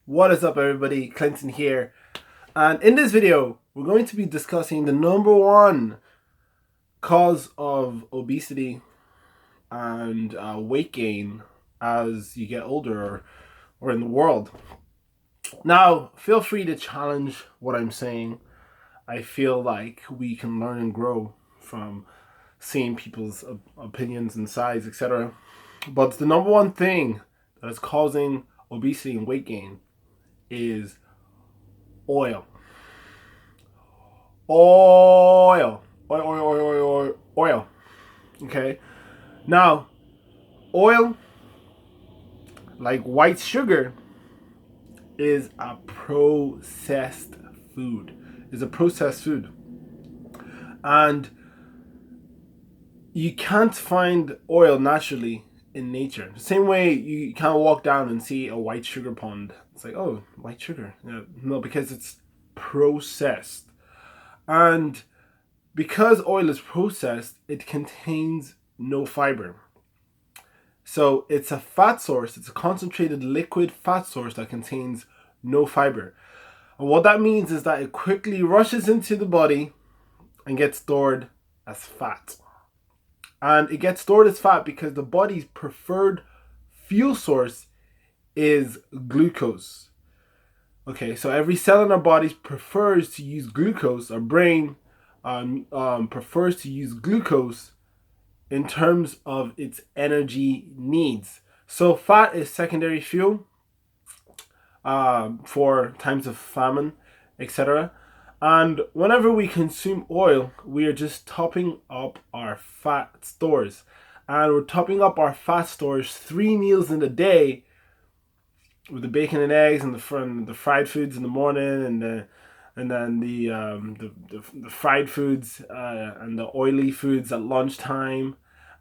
What is up, everybody? Clinton here, and in this video we're going to be discussing the number one cause of obesity and weight gain as you get older or in the world. Now, feel free to challenge what I'm saying. I feel like we can learn and grow from seeing people's opinions and sides, etc. But the number one thing that is causing obesity and weight gain is oil. Oil. Oil, oil, oil, oil, oil, oil. Okay. Now, oil, like white sugar, is a processed food. Is a processed food. And you can't find oil naturally in nature. The same way you can't walk down and see a white sugar pond. It's like, oh, white sugar. Yeah, no, because it's processed. And because oil is processed, it contains no fiber. So it's a fat source. It's a concentrated liquid fat source that contains no fiber. And what that means is that it quickly rushes into the body and gets stored as fat. And it gets stored as fat because the body's preferred fuel source is glucose. Okay, so every cell in our body prefers to use glucose. Our brain prefers to use glucose in terms of its energy needs. So fat is secondary fuel for times of famine, etc. And whenever we consume oil, we are just topping up our fat stores. And we're topping up our fat stores 3 meals in a day with the bacon and eggs and the fried foods in the morning and then the fried foods and the oily foods at lunchtime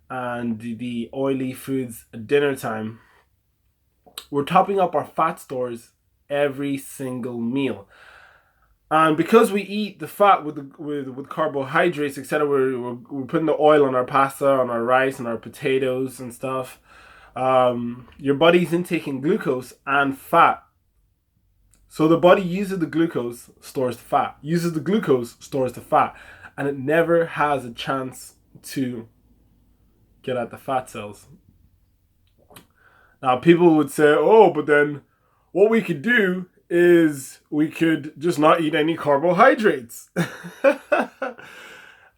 and the oily foods at dinner time. We're topping up our fat stores every single meal. And because we eat the fat with carbohydrates, etc., we're putting the oil on our pasta, on our rice, and our potatoes and stuff. Your body's intaking glucose and fat. So the body uses the glucose, stores the fat. Uses the glucose, stores the fat. And it never has a chance to get at the fat cells. Now, people would say, oh, but then what we could do is we could just not eat any carbohydrates.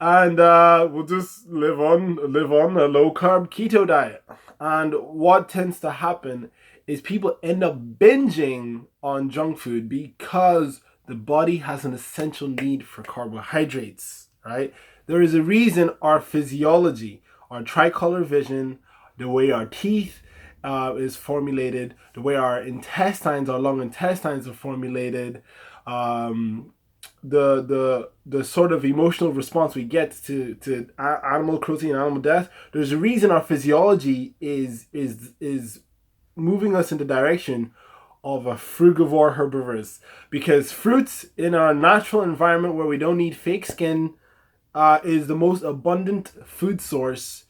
And we'll just live on a low carb keto diet. And what tends to happen is people end up binging on junk food because the body has an essential need for carbohydrates, right? There is a reason our physiology, our tricolor vision, the way our teeth is formulated, the way our intestines, our long intestines are formulated, the sort of emotional response we get to animal cruelty and animal death. There's a reason our physiology is moving us in the direction of a frugivore herbivorous, because fruits in our natural environment where we don't need fake skin is the most abundant food source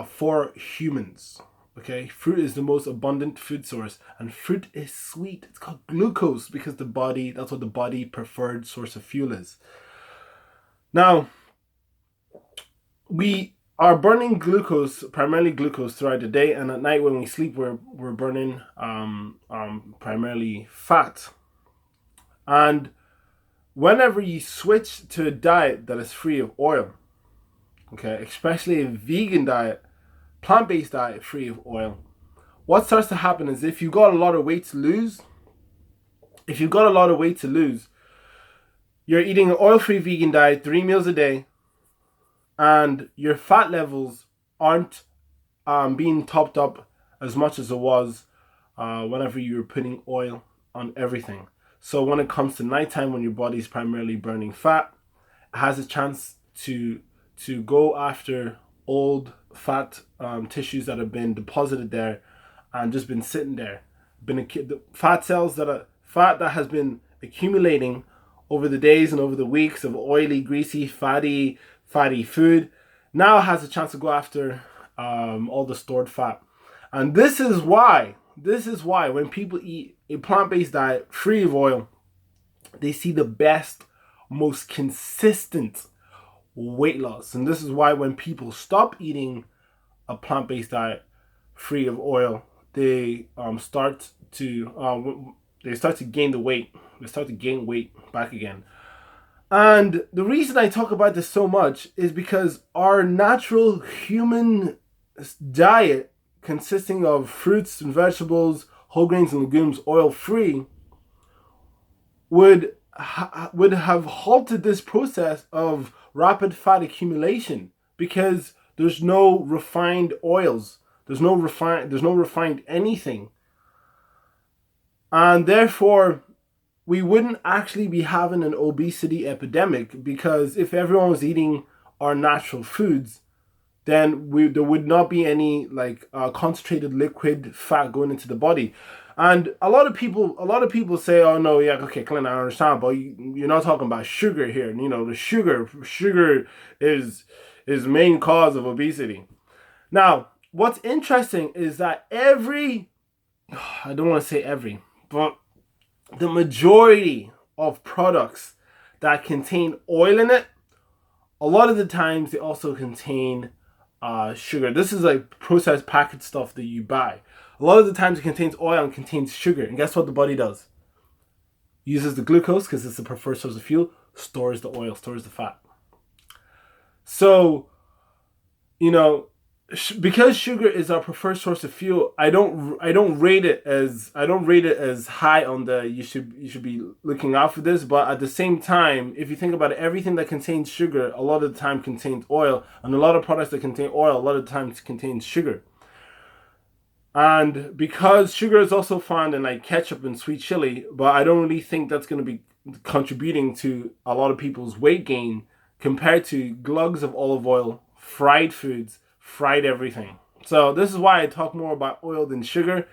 for humans. Okay, fruit is the most abundant food source, and fruit is sweet. It's called glucose because that's what the body preferred source of fuel is. Now, we are burning glucose, primarily glucose, throughout the day, and at night when we sleep, we're burning primarily fat. And whenever you switch to a diet that is free of oil, okay, especially a vegan diet, plant-based diet free of oil, what starts to happen is if you've got a lot of weight to lose, you're eating an oil-free vegan diet 3 meals a day, and your fat levels aren't being topped up as much as it was whenever you were putting oil on everything. So when it comes to nighttime, when your body's primarily burning fat, it has a chance to go after old fat tissues that have been deposited there and just been sitting there. The fat cells that has been accumulating over the days and over the weeks of oily, greasy, fatty food now has a chance to go after all the stored fat. And this is why this is why when people eat a plant-based diet free of oil, they see the best, most consistent weight loss. And this is why when people stop eating a plant-based diet free of oil, they start to gain the weight. They start to gain weight back again. And the reason I talk about this so much is because our natural human diet, consisting of fruits and vegetables, whole grains and legumes, oil-free, would have halted this process of rapid fat accumulation, because there's no refined oils, there's no refined anything, and therefore we wouldn't actually be having an obesity epidemic, because if everyone was eating our natural foods, then there would not be any concentrated liquid fat going into the body. And a lot of people say, oh no, yeah, okay, Clint, I understand, but you're not talking about sugar here. You know, the sugar is main cause of obesity. Now, what's interesting is that I don't want to say every, but the majority of products that contain oil in it, a lot of the times they also contain sugar. This is like processed packaged stuff that you buy. A lot of the times it contains oil and contains sugar. And guess what the body does? Uses the glucose, because it's the preferred source of fuel, stores the oil, stores the fat. So, you know, because sugar is our preferred source of fuel, I don't rate it as high on the you should be looking out for this. But at the same time, if you think about it, everything that contains sugar a lot of the time contains oil, and a lot of products that contain oil a lot of the times contains sugar. And because sugar is also found in like ketchup and sweet chili, but I don't really think that's going to be contributing to a lot of people's weight gain compared to glugs of olive oil, fried foods, fried everything. So this is why I talk more about oil than sugar.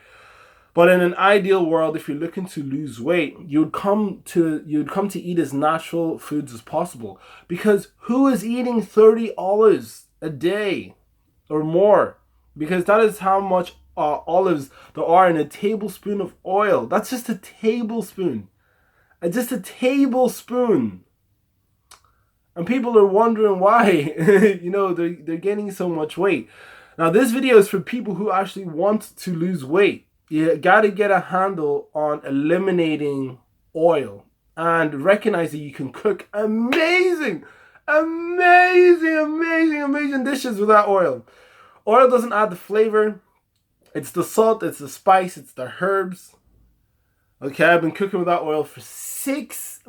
But in an ideal world, if you're looking to lose weight, you'd come to eat as natural foods as possible. Because who is eating 30 olives a day or more? Because that is how much olives there are in a tablespoon of oil. That's just a tablespoon. Just a tablespoon. And people are wondering why, they're gaining so much weight. Now, this video is for people who actually want to lose weight. You got to get a handle on eliminating oil and recognize that you can cook amazing dishes without oil. Oil doesn't add the flavor. It's the salt, it's the spice, it's the herbs. Okay, I've been cooking without oil for 6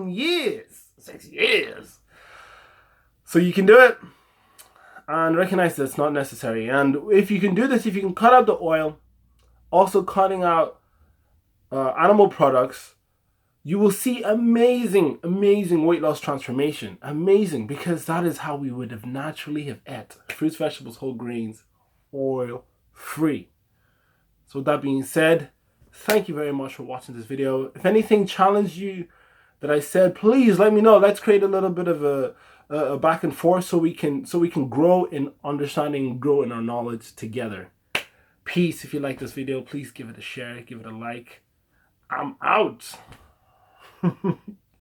years. 6 years. So you can do it and recognize that it's not necessary. And if you can do this, if you can cut out the oil, also cutting out animal products, you will see amazing weight loss transformation. Amazing, because that is how we would have naturally have ate fruits, vegetables, whole grains, oil free. So with that being said, thank you very much for watching this video. If anything challenged you that I said, please let me know. Let's create a little bit of a back and forth so we can grow in understanding, grow in our knowledge together. Peace. If you like this video, please give it a share, give it a like. I'm out.